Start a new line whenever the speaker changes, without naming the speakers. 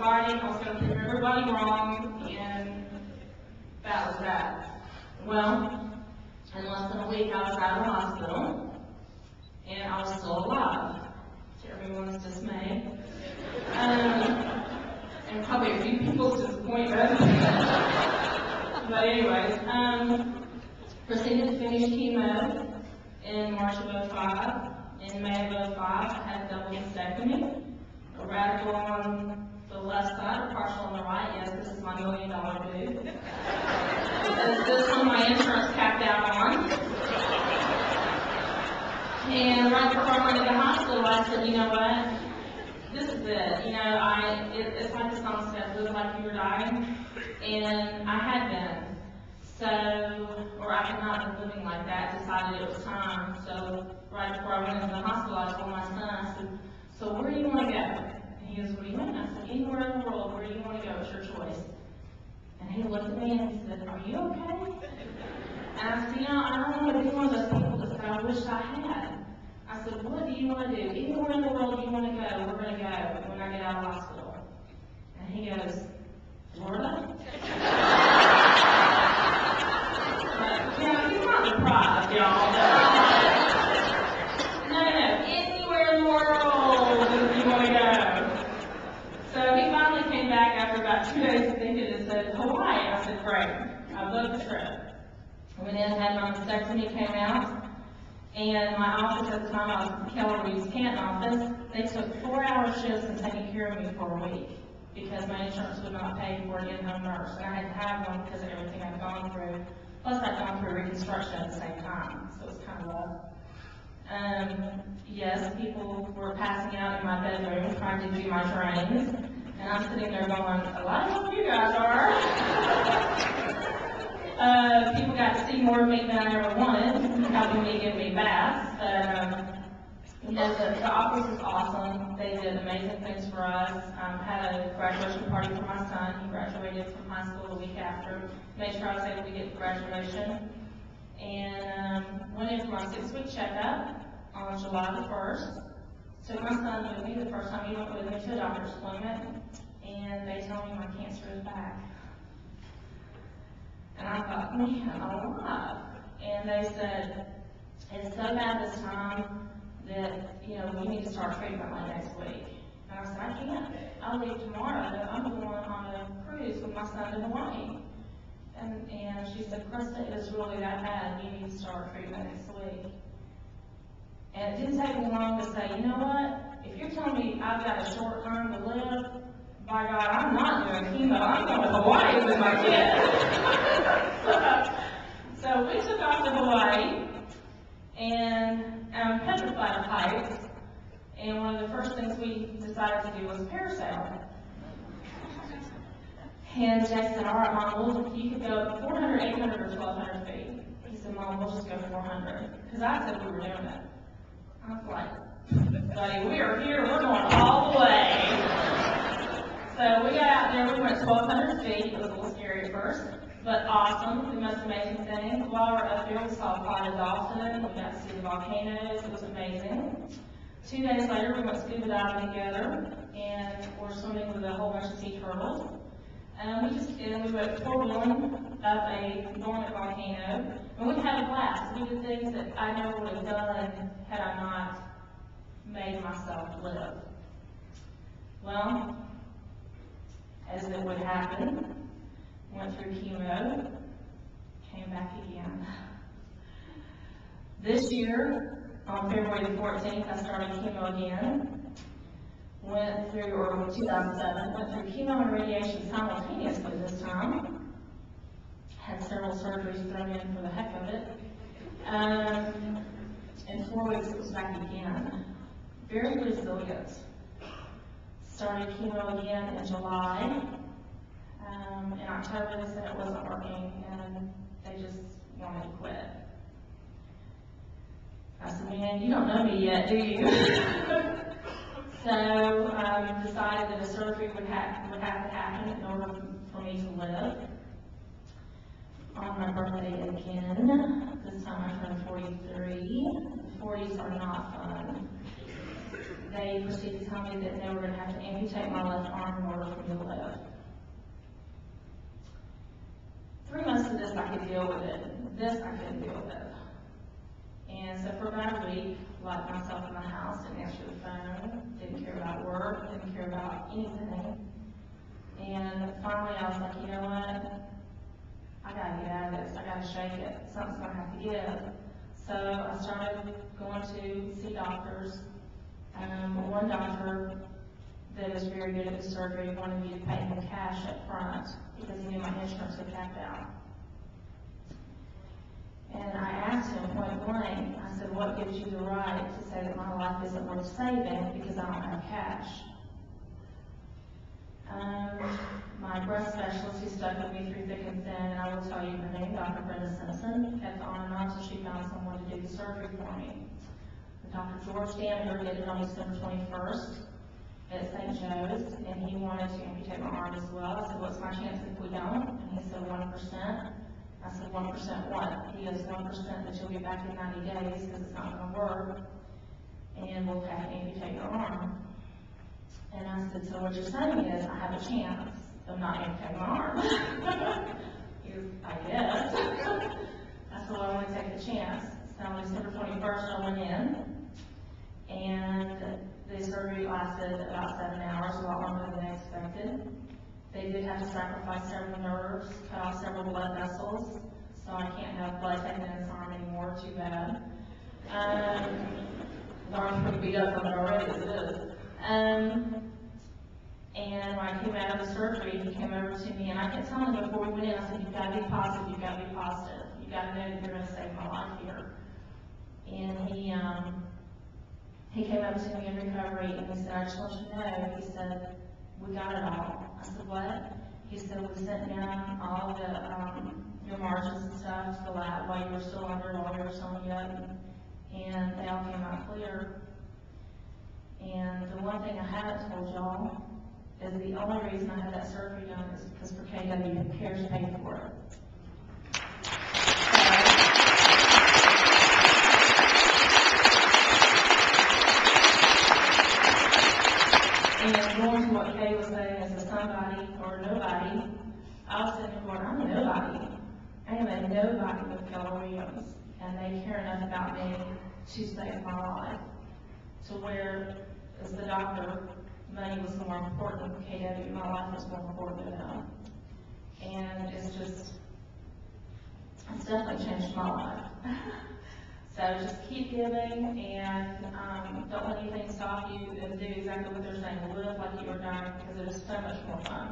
fighting, I was going to prove everybody wrong, and that was that. Well, in less than a week, I was out of the hospital, and I was still alive, to everyone's dismay. And probably a few people's disappointment. But anyways, proceeded to finish chemo in March of 05. In May of 05, I had a double mastectomy, a radical on the left side, a partial on the right. Yes, this is my $1 million boob. This one my insurance capped out on. And right before I went to the hospital, I said, you know what? This is it. You know, it's like the song said, live like you were dying. And I had been. So, or I had not been living like that, decided it was time. So, right before I went into the hospital, I told my son, I said, so where do you want to go? And he goes, what do you mean? I said, anywhere in the world, where do you want to go? It's your choice. And he looked at me and he said, are you okay? And I said, you know, I don't want to be one of those people that said, I wish I had. I said, what do you want to do? Anywhere in the world you want to go, we're going to go when I get out of the hospital. And he goes, Florida? He's not surprised, y'all. No, anywhere in the world you want to go. So he finally came back after about 2 days of thinking and said, Hawaii. I said, great. I booked the trip. I went in, had my mastectomy, came out. And my office at the time, I was in Keller Williams Canton office. They took 4-hour shifts and taking care of me for a week because my insurance would not pay for an in-home nurse. And I had to have one because of everything I'd gone through. Plus, I'd gone through reconstruction at the same time, so it was kind of rough. Yes, people were passing out in my bedroom trying to do my trains. And I'm sitting there going, a lot of help you guys are. People got to see more of me than I ever wanted, helping me give me baths. The office was awesome. They did amazing things for us. Had a graduation party for my son. He graduated from high school the week after. Made sure I was able to get to graduation. And went in for my 6-week checkup on July the 1st. Took my son with me the first time he went with me to a doctor's appointment. And they told me my cancer is back. And I thought, man, I'm alive. And they said, it's so bad this time that, you know, we need to start treatment like next week. And I said, I can't. I'll leave tomorrow. I'm going on a cruise with my son to Hawaii. And she said, Christa, it is really that bad. You need to start treatment next week. And it didn't take me long to say, you know what? If you're telling me I've got a short time to live, by God, I'm not doing chemo. I'm going to Hawaii with my kids. So we took off to Hawaii, and I'm petrified of heights. And one of the first things we decided to do was parasail. And Jay said, all right, Mom, you could go 400, 800, or 1,200 feet. He said, Mom, we'll just go 400. Because I said we were doing it. I was like, buddy, we are here. We're going all the way. So we got out there, we went 1,200 feet. It was a little scary at first, but awesome. The most amazing thing. While we were up there, we saw a pot of dolphin. We got to see the volcanoes. It was amazing. 2 days later, we went scuba diving together, and we're swimming with a whole bunch of sea turtles. And we went 4-1 up a dormant volcano, and we had a blast. We did things that I never would have done had I not made myself live. Well, as it would happen, went through chemo, came back again. This year, on February the 14th, I started chemo again. Went through, or 2007, went through chemo and radiation simultaneously this time. Had several surgeries thrown in for the heck of it. In 4 weeks, it was back again. Very resilient. Started chemo again in July. In October, they said it wasn't working, and they just wanted to quit. I said, man, you don't know me yet, do you? So decided that a surgery would have to happen in order for me to live. On my birthday again, this time I turned 43. 40s are not fun. they proceeded to tell me that they were going to have to amputate my left arm in order for me to live. 3 months of this, I could deal with it. This, I couldn't deal with. And so for about a week, locked myself in the house, didn't answer the phone, didn't care about work, didn't care about anything. And finally, I was like, you know what? I gotta get out of this. I gotta shake it. Something's gonna have to give. So I started going to see doctors. One doctor that was very good at the surgery wanted me to pay him cash up front because he knew my insurance had capped out. And I asked him point blank, I said, what gives you the right to say that my life isn't worth saving because I don't have cash? My breast specialist, who stuck with me through thick and thin, and I will tell you her name, Dr. Brenda Simpson, kept on and on until she found someone to do the surgery for me. Dr. George Danaher did it on December 21st at St. Joe's, and he wanted to amputate my arm as well. I said, what's my chance if we don't? And he said, 1%. I said, 1% what? He goes, 1% that you'll be back in 90 days because it's not going to work, and we'll have to amputate your arm. And I said, so what you're saying is I have a chance of not amputating my arm. He goes, I guess. I said, well, I want to take the chance. So on December 21st, I went in, and the surgery lasted about 7 hours, a lot longer than I expected. They did have to sacrifice several nerves, cut off several blood vessels, so I can't have blood taken in his arm anymore, too bad. The arm's pretty beat up from it already as it is. And when I came out of the surgery, he came over to me, and I kept telling him before we went in, I said, you've got to be positive, you've got to be positive. You've got to know that you're going to save my life here. And he came up to me in recovery, and he said, I just want you to know, he said, we got it all. I said, what? He said, we sent down all the, your margins and stuff to the lab while you were still under lawyers on you, and they all came out clear. And the one thing I haven't told y'all is the only reason I had that surgery done is because for KW Cares paid for it. And going to what Kay was saying as a somebody or nobody, I was sitting there going, I'm a nobody. I am a nobody with Keller Williams, and they care enough about me to save my life. To where, as the doctor, money was more important than KW, my life was more important to them. And it's definitely changed my life. So just keep giving, and don't let anything stop you, and do exactly what they're saying. Live like you were dying, because it is so much more fun.